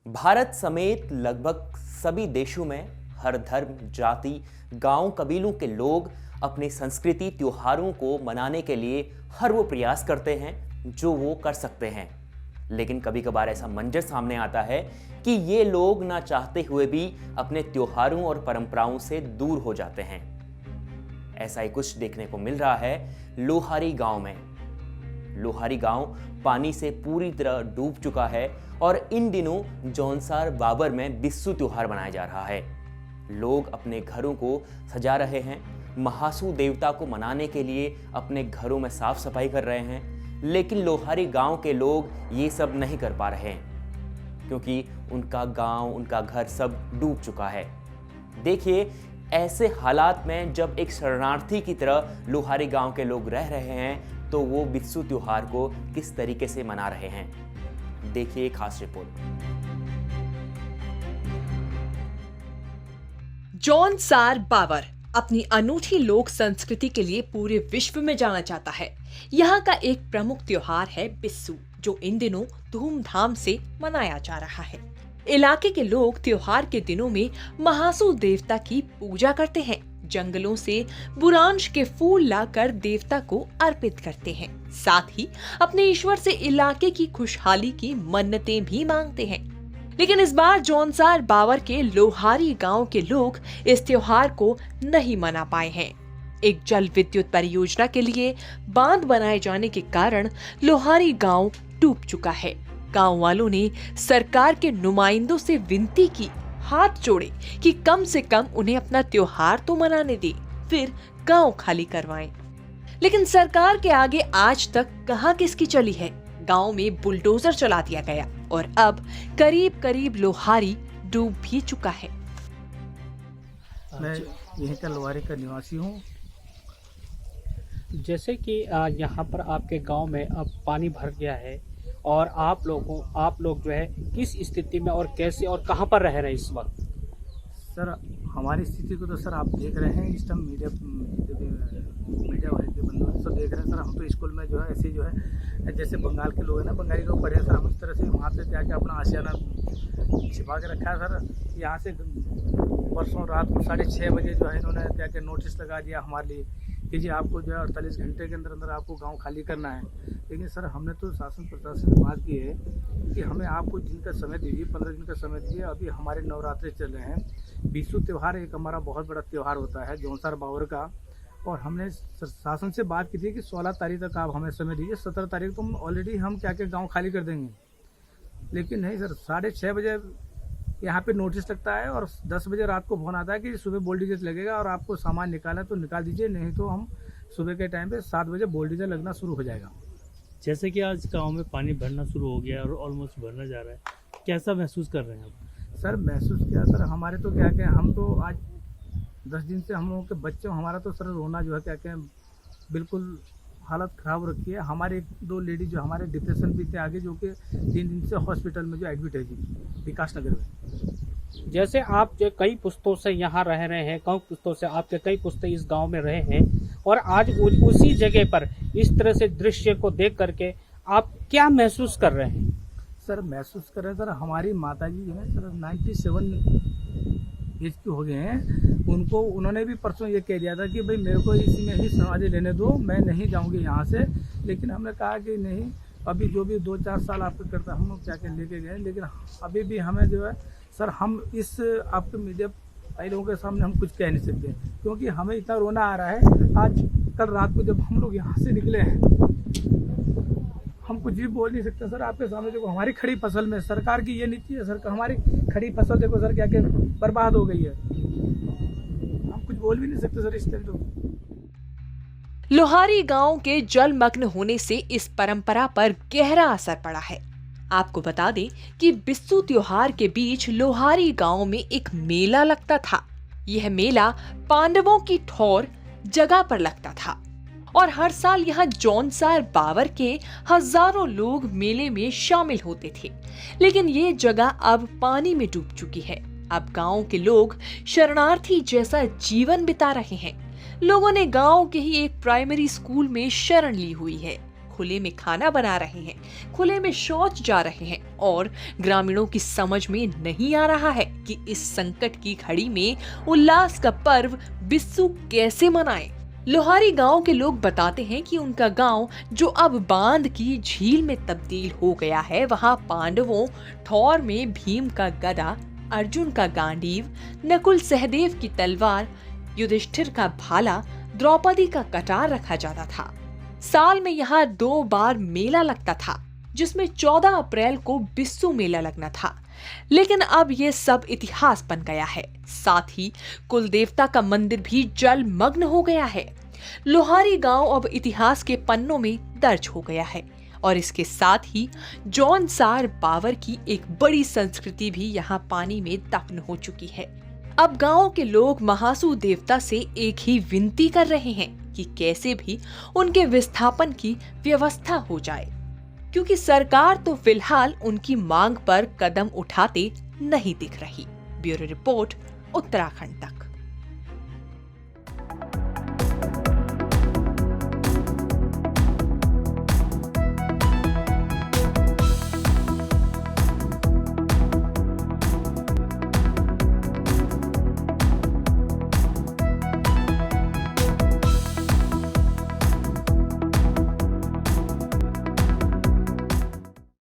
भारत समेत लगभग सभी देशों में हर धर्म, जाति, गांव, कबीलों के लोग अपनी संस्कृति, त्योहारों को मनाने के लिए हर वो प्रयास करते हैं जो वो कर सकते हैं। लेकिन कभी कभार ऐसा मंजर सामने आता है कि ये लोग ना चाहते हुए भी अपने त्योहारों और परंपराओं से दूर हो जाते हैं। ऐसा ही कुछ देखने को मिल रहा है लोहारी गांव में। लोहारी गांव पानी से पूरी तरह डूब चुका है और इन दिनों जौनसार बाबर में बिस्सू त्योहार मनाया जा रहा है। लोग अपने घरों को सजा रहे हैं, महासू देवता को मनाने के लिए अपने घरों में साफ सफाई कर रहे हैं, लेकिन लोहारी गांव के लोग ये सब नहीं कर पा रहे हैं क्योंकि उनका गांव, उनका घर सब डूब चुका है। देखिए, ऐसे हालात में जब एक शरणार्थी की तरह लोहारी गांव के लोग रह रहे हैं तो वो बिस्सू त्योहार को किस तरीके से मना रहे हैं। देखिए एक खास रिपोर्ट। जौनसार बाबर अपनी अनूठी लोक संस्कृति के लिए पूरे विश्व में जाना जाता है। यहाँ का एक प्रमुख त्योहार है बिस्सू, जो इन दिनों धूमधाम से मनाया जा रहा है। इलाके के लोग त्योहार के दिनों में महासू देवता की पूजा करते हैं। जंगलों से बुरांश के फूल लाकर देवता को अर्पित करते हैं। साथ ही अपने ईश्वर से इलाके की खुशहाली की मन्नतें भी मांगते हैं। लेकिन इस बार जौनसार बाबर के लोहारी गांव के लोग इस त्योहार को नहीं मना पाए हैं। एक जल विद्युत परियोजना के लिए बांध बनाए जाने के कारण लोहारी गांव डूब चुका है। गांव वालों ने सरकार के नुमाइंदों से विनती की, हाथ जोड़े कि कम से कम उन्हें अपना त्योहार तो मनाने दे, फिर गांव खाली करवाएं। लेकिन सरकार के आगे आज तक कहां किसकी चली है। गांव में बुलडोजर चला दिया गया और अब करीब करीब लोहारी डूब भी चुका है। मैं यहीं का लोहारी का निवासी हूँ। जैसे कि यहाँ पर आपके गांव में अब पानी भर गया है और आप लोग जो है किस स्थिति में और कैसे और कहाँ पर रह रहे हैं इस वक्त? सर, हमारी स्थिति को तो सर आप देख रहे हैं। इस टाइम मीडिया वाले के बंधु हैं, सब देख रहे हैं। सर, हम तो स्कूल में जो है ऐसे जो है जैसे बंगाल के लोग हैं ना, बंगाली लोग पढ़े हैं सर, हम इस तरह से वहाँ पे जाके अपना आशियाना छिपा के रखा है सर। यहाँ से परसों रात को 6:30 बजे जो है इन्होंने क्या क्या नोटिस लगा दिया हमारे लिए कि जी आपको जो है 48 घंटे के अंदर अंदर आपको गांव खाली करना है। लेकिन सर, हमने तो शासन प्रशासन से बात की है कि हमें आपको दिन का समय दीजिए, 15 दिन का समय दीजिए। अभी हमारे नवरात्रे चल रहे हैं। बिस्सू त्यौहार एक हमारा बहुत बड़ा त्यौहार होता है जौनसार बाबर का, और हमने शासन से बात की थी कि 16 तारीख तक आप हमें समय दीजिए, 17 तारीख को ऑलरेडी हम क्या क्या गाँव खाली कर देंगे। लेकिन नहीं सर, 6:30 बजे यहाँ पे नोटिस लगता है और 10 बजे रात को फोन आता है कि सुबह बोल्डीजर लगेगा और आपको सामान निकालना है तो निकाल दीजिए, नहीं तो हम सुबह के टाइम पे 7 बजे बोल्डीजर लगना शुरू हो जाएगा। जैसे कि आज गांव में पानी भरना शुरू हो गया और ऑलमोस्ट भरना जा रहा है, कैसा महसूस कर रहे हैं आप? सर, महसूस किया सर, हमारे तो क्या क्या हम तो आज 10 दिन से हम लोगों के बच्चे, हमारा तो सर रोना जो है क्या क्या बिल्कुल हालत ख़राब रखी है। हमारे 2 लेडी जो हमारे डिप्रेशन भी थे आगे, जो कि 3 दिन से हॉस्पिटल में जो एडमिट है जी विकास नगर में। जैसे आप जो कई पुस्तों से यहाँ रह रहे हैं, कई पुस्तों से आपके कई पुस्ते इस गांव में रहे हैं और आज उसी जगह पर इस तरह से दृश्य को देख करके आप क्या महसूस कर रहे हैं? सर, महसूस कर रहे हैं सर, हमारी माता जी जो है सर 97 एज के हो गए हैं। उन्होंने भी परसों ये कह दिया था कि भाई मेरे को इसी में ही समाधि लेने दो, मैं नहीं जाऊंगी यहाँ से। लेकिन हमने कहा कि नहीं, अभी जो भी 2-4 साल आपके करता हम लोग क्या क्या लेके गए, लेकिन अभी भी हमें जो है सर, हम इस आपके मीडिया भाई लोगों के सामने हम कुछ कह नहीं सकते क्योंकि हमें इतना रोना आ रहा है। आज कल रात को जब हम लोग यहाँ से निकले हैं, हम कुछ भी बोल नहीं सकते सर आपके सामने। देखो, हमारी खड़ी फसल में सरकार की ये नीति है सर, हमारी खड़ी फसल देखो सर क्या क्या बर्बाद हो गई है। हम कुछ बोल भी नहीं सकते सर इस टाइम तो। लोहारी गांव के जलमग्न होने से इस परंपरा पर गहरा असर पड़ा है। आपको बता दें कि बिस्सू त्योहार के बीच लोहारी गांव में एक मेला लगता था। यह मेला पांडवों की ठौर जगह पर लगता था और हर साल यहाँ जौनसार बाबर के हजारों लोग मेले में शामिल होते थे। लेकिन ये जगह अब पानी में डूब चुकी है। अब गांव के लोग शरणार्थी जैसा जीवन बिता रहे हैं। लोगों ने गांव के ही एक प्राइमरी स्कूल में शरण ली हुई है। खुले में खाना बना रहे हैं, खुले में शौच जा रहे हैं और ग्रामीणों की समझ में नहीं आ रहा है कि इस संकट की घड़ी में उल्लास का पर्व बिस्सू कैसे मनाएं। लोहारी गांव के लोग बताते हैं कि उनका गांव जो अब बांध की झील में तब्दील हो गया है, वहां पांडवों थौर में भीम का गदा, अर्जुन का गांडीव, नकुल सहदेव की तलवार, युधिष्ठिर का भाला, द्रौपदी का कटार रखा जाता था। साल में यहाँ 2 बार मेला लगता था, जिसमें 14 अप्रैल को बिस्सू मेला लगना था। लेकिन अब ये सब इतिहास बन गया है। साथ ही कुल देवता का मंदिर भी जलमग्न हो गया है। लोहारी गांव अब इतिहास के पन्नों में दर्ज हो गया है और इसके साथ ही जौनसार बावर की एक बड़ी संस्कृति भी यहाँ पानी में दफन हो चुकी है। अब गांव के लोग महासू देवता से एक ही विनती कर रहे हैं कि कैसे भी उनके विस्थापन की व्यवस्था हो जाए, क्योंकि सरकार तो फिलहाल उनकी मांग पर कदम उठाते नहीं दिख रही। ब्यूरो रिपोर्ट, उत्तराखंड तक।